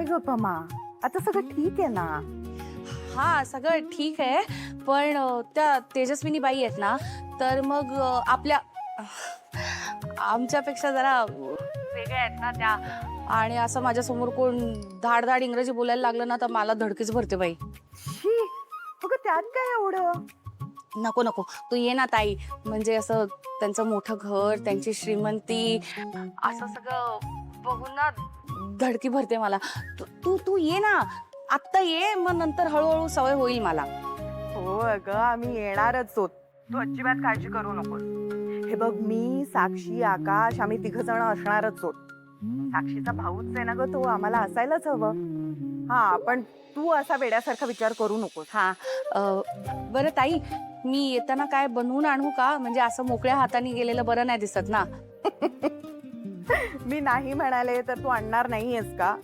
काय ग पमा, आता सगळं ठीक आहे ना? हा सगळं ठीक आहे, पण त्या तेजस्विनी बाई आहेत ना, तर मग आमच्यापेक्षा जरा वेगळ्या आहेत ना त्या, आणि असं माझ्यासमोर कोण धाड धाड इंग्रजी बोलायला लागलं ना तर मला धडकीच भरते बाई. शी, अगं त्यात काय एवढं? नको नको, तू ये ना ताई. म्हणजे असं त्यांचं मोठं घर, त्यांची श्रीमंती, असं सगळं बघून ना धडकी भरते मला. तू तू ये ना, आत्ता ये, मग नंतर हळूहळू सवय होईल मला. हो अगं, आम्ही येणारच होत, तू अजिबात काळजी करू नकोस. हे बघ, मी, साक्षी, आकाश, आम्ही 3 जण असणारच होत. साक्षीचा भाऊच आहे ना ग तो, आम्हाला असायलाच हवं. हा, पण तू असा वेड्यासारखा विचार करू नकोस. हा, बरं ताई, मी येताना काय बनवून आणू का? म्हणजे असं मोकळ्या हाताने गेलेलं बरं नाही दिसत ना. मी नाही म्हणाले तर तू आणणार नाहीयेस का?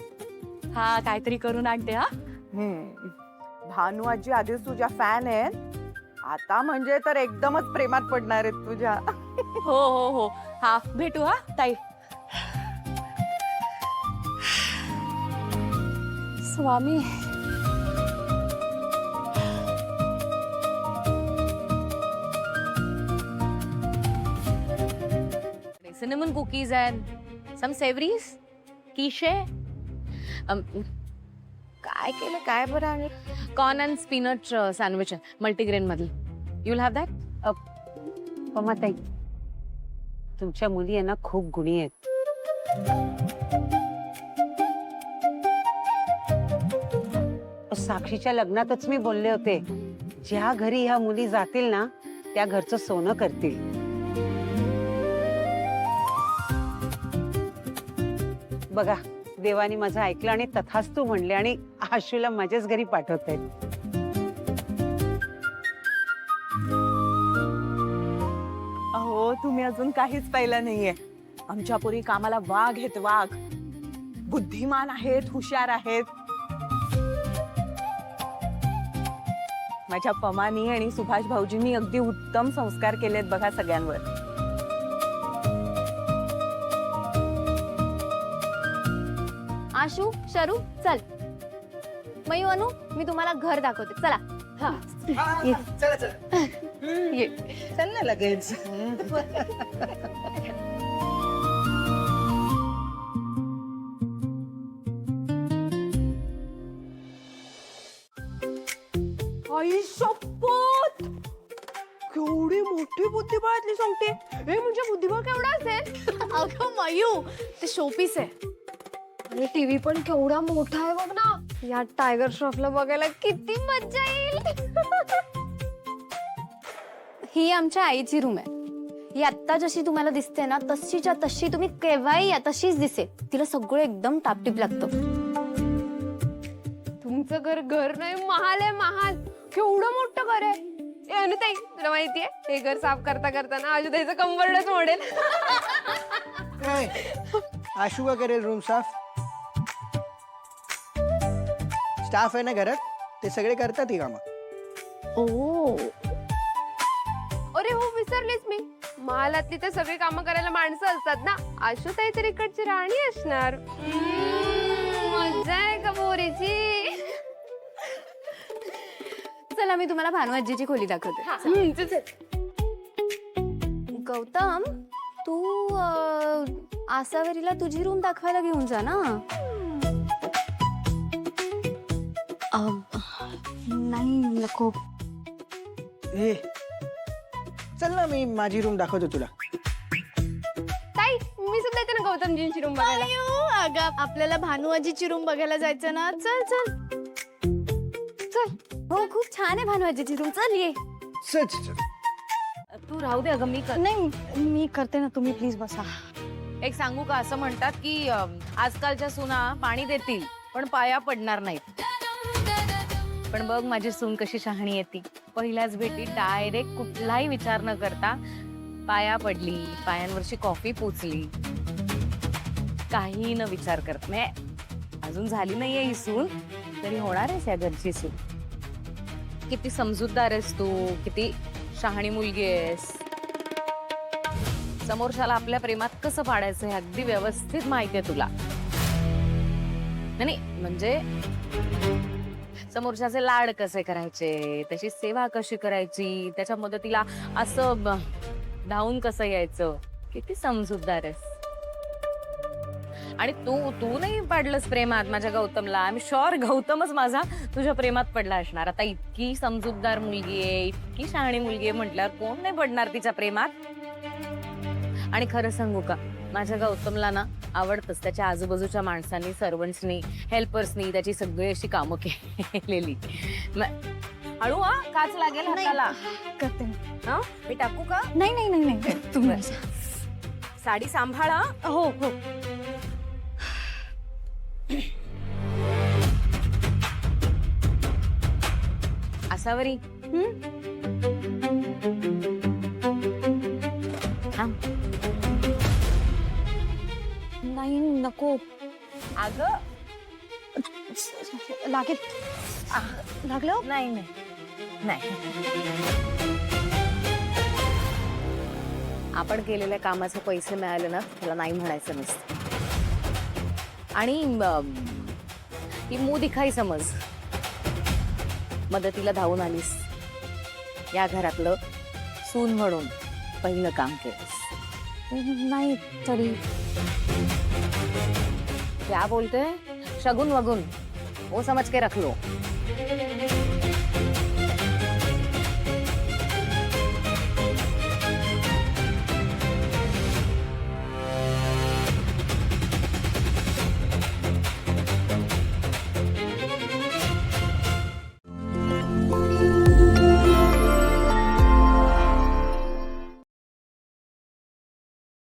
हा, काहीतरी करून आणते. हा, भानू आजी आधीच तुझ्या फॅन आहेत, आता म्हणजे तर एकदमच प्रेमात पडणार आहेत तुझ्या. हो हो हो, हा भेटू हा ताई. स्वामी, cinnamon cookies and some savories, quiche. काय केलं, काय बरं आहे? कॉर्न अँड स्पिनच सँडविच आहे, मल्टीग्रेन मधलं. You will have that. Pamatai, तुमच्या मुली आहे ना खूप गुणी आहेत. साक्षीच्या लग्नातच मी बोलले होते, ज्या घरी ह्या मुली जातील ना त्या घरचं सोनं करतील. बघा, देवानी माझं ऐकलं आणि तथास्तू म्हणले आणि आशूला माझ्याच घरी पाठवत आहेत. अहो, तुम्ही अजून काहीच पाहिलं नाहीये. आमच्या पोरी कामाला वाघ आहेत, वाघ. बुद्धिमान आहेत, हुशार आहेत. माझ्या पमानी आणि सुभाष भाऊजींनी अगदी उत्तम संस्कार केलेत बघा सगळ्यांवर. आशू, शरू, चल. मयू, अनु, मी तुम्हाला घर दाखवते, चला. हा, चला चला, ये. चल ना लगेच. आई शपथ, केवढी मोठी बुद्धिबळातली सांगते. हे म्हणजे बुद्धिबळ केवढा असेल? अगं मयू, ते शोपीस आहे. अरे टीव्ही पण केवढा मोठा आहे बघ ना. या टायगर श्रॉफला बघायला किती मज्जा येईल. ही आमच्या आईची रूम आहे. ही आत्ता जशी तुम्हाला दिसते ना, तशीच्या तशी तुम्ही केव्हाही या तशीच दिसेल. तिला सगळं एकदम टापटीप लागतं. तुमचं घर घर नाही, महाल आहे, महाल. केवढं मोठं घर आहे. ए अनुताई, तुला माहितीये हे घर साफ करता करताना आजुताईचं कंबरडच मोडेल. आशू का करेल रूम साफ? स्टाफ आहे ना घरात, ते सगळे करतात ही कामं. ओ, अरे हो, विसरलीच मी. महालातली तर सगळी कामं करायला माणसं असतात ना. आशुताई तर इकडची राणी असणार. मजा आहे का पोरीची. चला, मी तुम्हाला भानुआजीची खोली दाखवते. गौतम, तू आसावरीला तुझी रूम दाखवायला घेऊन जा ना. नाही, नको. ए, चल ना, मी माझी रूम दाखवतो तुला. ताई, मी सुद्धा येते ना गौतमजींची रूम बघायला. अगं, आपल्याला भानुआजीची रूम बघायला जायचं ना. चल चल चल. हो, खूप छान आहे भानुआजीची रूम. चल ये. चल चल. तू राहू दे अगं, मी नाही, मी करते ना, तुम्ही प्लीज बसा. एक सांगू का, असं म्हणतात की आजकालच्या सुना पाणी देतील पण पाया पडणार नाहीत. पण बघ माझी सून कशी शहाणी येते. पहिल्याच भेटीत डायरेक्ट कुठलाही विचार न करता पाया पडली, पायांवरची कॉफी पोचली, काही न विचार करत. नाही, अजून झाली नाहीये ही सून, तरी होणार आहेस या घरची सून. किती समजूतदार आहेस तू, किती शहाणी मुलगी आहेस. समोरच्याला आपल्या प्रेमात कसं पाडायचं हे अगदी व्यवस्थित माहिती आहे तुला. नाही म्हणजे समोरच्याचे लाड कसे करायचे, त्याची सेवा कशी करायची, त्याच्या मदतीला असं धावून कसं यायचं. किती समजूतदार आहेस. आणि तू नाही पडलंस प्रेमात माझ्या गौतमला. आय एम शुअर गौतमच माझा तुझ्या प्रेमात पडला असणार. आता इतकी समजूतदार मुलगी आहे, इतकी शहाणी मुलगी आहे म्हटल्यावर कोण नाही पडणार तिच्या प्रेमात. आणि खरं सांगू का, माझ्या गौतमला ना आवडतच त्याच्या आजूबाजूच्या माणसांनी, सर्वंट्सनी, हेल्पर्सनी त्याची सगळी अशी कामं केलेली. हळू हा, काच लागेल हाताला. करते. हा, मी टाकू का? नाही नाही नाही नाही तुम्ही साडी सांभाळा. हो हो. असावरी नाही नको. अगं लागेल. लागलं. नाही नाही नाही. आपण केलेल्या कामाचे पैसे मिळाले ना, त्याला नाही म्हणायचं नसतं. आणि ही मू दिखाई समज मदतीला धावून आलीस, या घरातलं सून म्हणून पहिलं काम केलंस. नाही तरी क्या बोलते, शगुन वगुन वो समझ के रख लो.